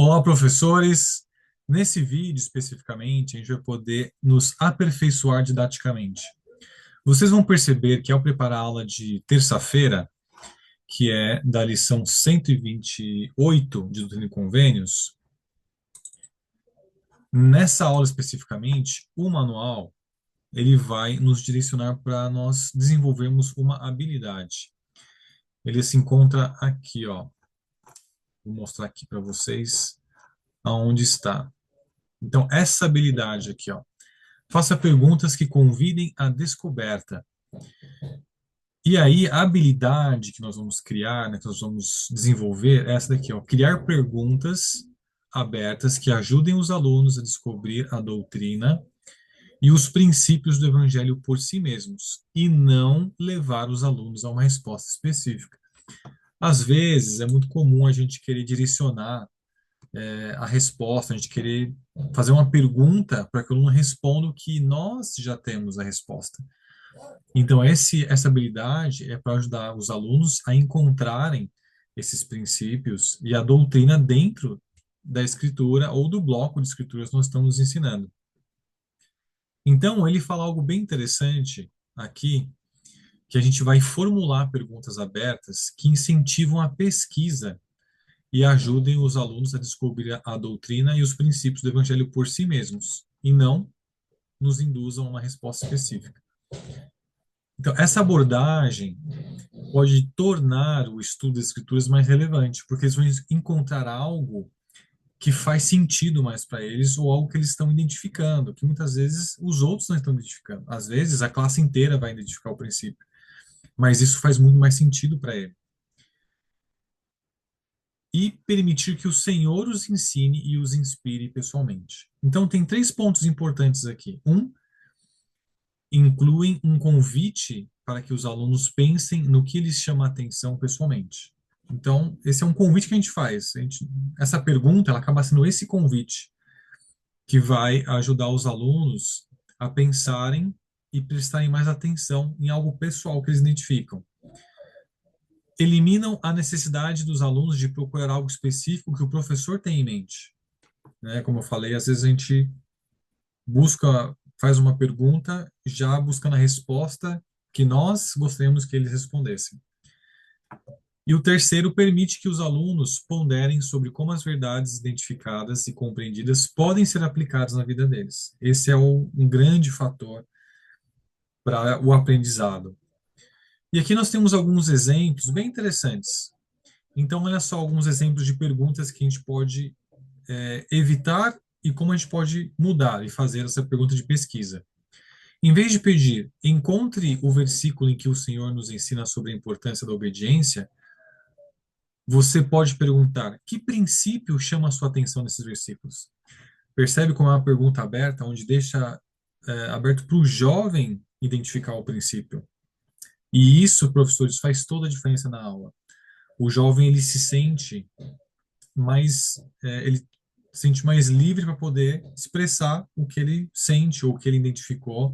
Olá, professores! Nesse vídeo, especificamente, a gente vai poder nos aperfeiçoar didaticamente. Vocês vão perceber que ao preparar a aula de terça-feira, que é da lição 128 de Doutrina e Convênios, nessa aula especificamente, o manual ele vai nos direcionar para nós desenvolvermos uma habilidade. Ele se encontra aqui, ó. Vou mostrar aqui para vocês aonde está. Então, essa habilidade aqui, ó. Faça perguntas que convidem à descoberta. E aí, a habilidade que nós vamos criar, né, que nós vamos desenvolver, é essa daqui, ó, criar perguntas abertas que ajudem os alunos a descobrir a doutrina e os princípios do evangelho por si mesmos, e não levar os alunos a uma resposta específica. Às vezes, é muito comum a gente querer direcionar a resposta, a gente querer fazer uma pergunta para que o aluno responda o que nós já temos a resposta. Então, essa habilidade é para ajudar os alunos a encontrarem esses princípios e a doutrina dentro da escritura ou do bloco de escrituras que nós estamos ensinando. Então, ele fala algo bem interessante aqui, que a gente vai formular perguntas abertas que incentivam a pesquisa e ajudem os alunos a descobrir a doutrina e os princípios do evangelho por si mesmos, e não nos induzam a uma resposta específica. Então, essa abordagem pode tornar o estudo das escrituras mais relevante, porque eles vão encontrar algo que faz sentido mais para eles ou algo que eles estão identificando, que muitas vezes os outros não estão identificando. Às vezes a classe inteira vai identificar o princípio, mas isso faz muito mais sentido para ele. E permitir que o Senhor os ensine e os inspire pessoalmente. Então, tem três pontos importantes aqui. Um, incluem um convite para que os alunos pensem no que lhes chama a atenção pessoalmente. Então, esse é um convite que a gente faz. Essa pergunta, ela acaba sendo esse convite que vai ajudar os alunos a pensarem e prestarem mais atenção em algo pessoal que eles identificam. Eliminam a necessidade dos alunos de procurar algo específico que o professor tem em mente. Né? Como eu falei, às vezes a gente busca, faz uma pergunta, já buscando a resposta que nós gostaríamos que eles respondessem. E o terceiro permite que os alunos ponderem sobre como as verdades identificadas e compreendidas podem ser aplicadas na vida deles. Esse é um grande fator para o aprendizado. E aqui nós temos alguns exemplos bem interessantes. Então, olha só alguns exemplos de perguntas que a gente pode evitar e como a gente pode mudar e fazer essa pergunta de pesquisa. Em vez de pedir, encontre o versículo em que o Senhor nos ensina sobre a importância da obediência, você pode perguntar: que princípio chama a sua atenção nesses versículos? Percebe como é uma pergunta aberta, onde deixa aberto para o jovem identificar o princípio. E isso, professores, faz toda a diferença na aula. O jovem ele se sente ele se sente mais livre para poder expressar o que ele sente ou o que ele identificou.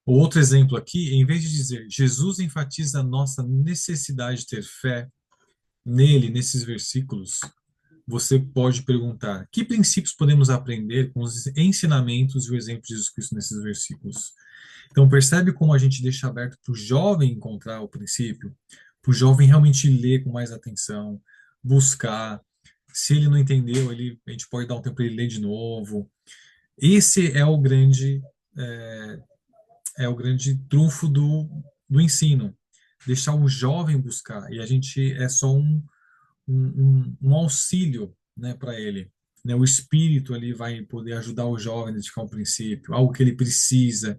Outro exemplo aqui, em vez de dizer Jesus enfatiza a nossa necessidade de ter fé nele, nesses versículos, você pode perguntar: que princípios podemos aprender com os ensinamentos e o exemplo de Jesus Cristo nesses versículos? Então, percebe como a gente deixa aberto para o jovem encontrar o princípio, para o jovem realmente ler com mais atenção, buscar. Se ele não entendeu, a gente pode dar um tempo para ele ler de novo. Esse é, é o grande trunfo do ensino, deixar o jovem buscar. E a gente é só um auxílio, né, para ele. Né? O espírito ali vai poder ajudar o jovem a identificar um princípio, algo que ele precisa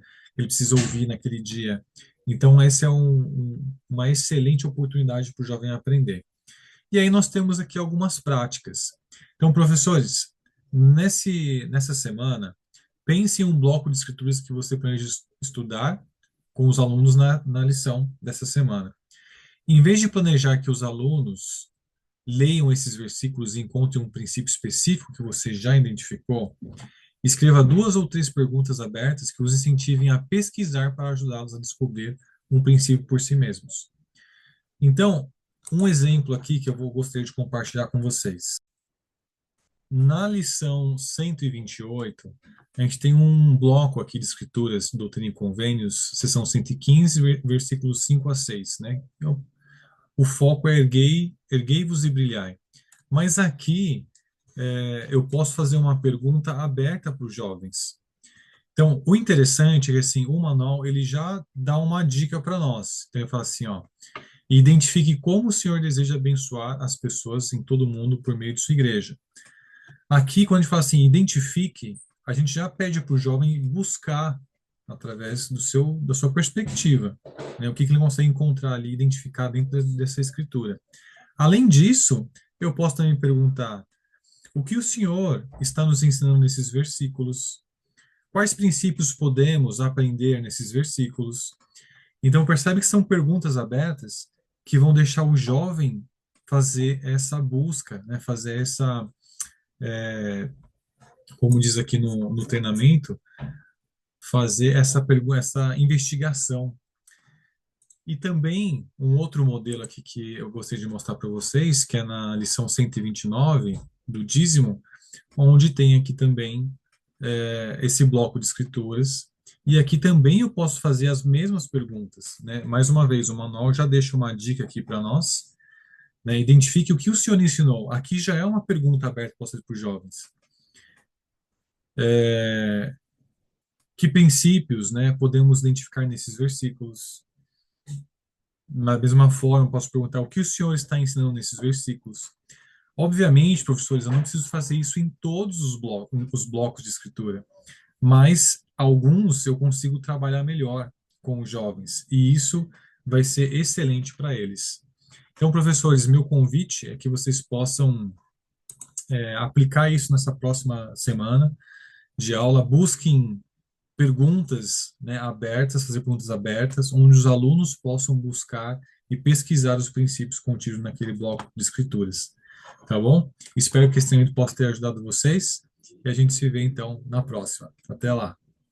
ouvir naquele dia. Então, essa é uma excelente oportunidade para o jovem aprender. E aí nós temos aqui algumas práticas. Então, professores, nessa semana, pense em um bloco de escrituras que você planeja estudar com os alunos na lição dessa semana. Em vez de planejar que os alunos leiam esses versículos e encontrem um princípio específico que você já identificou, escreva duas ou três perguntas abertas que os incentivem a pesquisar para ajudá-los a descobrir um princípio por si mesmos. Então, um exemplo aqui que gostaria de compartilhar com vocês. Na lição 128, a gente tem um bloco aqui de escrituras, doutrina e convênios, seção 115, versículos 5 a 6, né? Então, o foco é erguei-vos e brilhai. Mas aqui eu posso fazer uma pergunta aberta para os jovens. Então, o interessante é que assim, o manual ele já dá uma dica para nós. Então, ele fala assim, ó, identifique como o Senhor deseja abençoar as pessoas em todo o mundo por meio de sua igreja. Aqui, quando a gente fala assim, identifique, a gente já pede para o jovem buscar através da sua perspectiva, né? O que ele consegue encontrar ali, identificar dentro dessa escritura. Além disso, eu posso também perguntar: o que o Senhor está nos ensinando nesses versículos? Quais princípios podemos aprender nesses versículos? Então, percebe que são perguntas abertas que vão deixar o jovem fazer essa busca, né? Fazer essa, como diz aqui no treinamento, fazer essa investigação. E também um outro modelo aqui que eu gostaria de mostrar para vocês, que é na lição 129 do dízimo, onde tem aqui também esse bloco de escrituras. E aqui também eu posso fazer as mesmas perguntas, né? Mais uma vez, o manual já deixa uma dica aqui para nós, né? Identifique o que o senhor ensinou. Aqui já é uma pergunta aberta para vocês, para os jovens. Que princípios, né, podemos identificar nesses versículos? Da mesma forma, eu posso perguntar o que o senhor está ensinando nesses versículos. Obviamente, professores, eu não preciso fazer isso em todos os blocos de escritura, mas alguns eu consigo trabalhar melhor com os jovens, e isso vai ser excelente para eles. Então, professores, meu convite é que vocês possam aplicar isso nessa próxima semana de aula, busquem perguntas, né, abertas, fazer perguntas abertas, onde os alunos possam buscar e pesquisar os princípios contidos naquele bloco de escrituras. Tá bom? Espero que esse treinamento possa ter ajudado vocês e a gente se vê então na próxima. Até lá!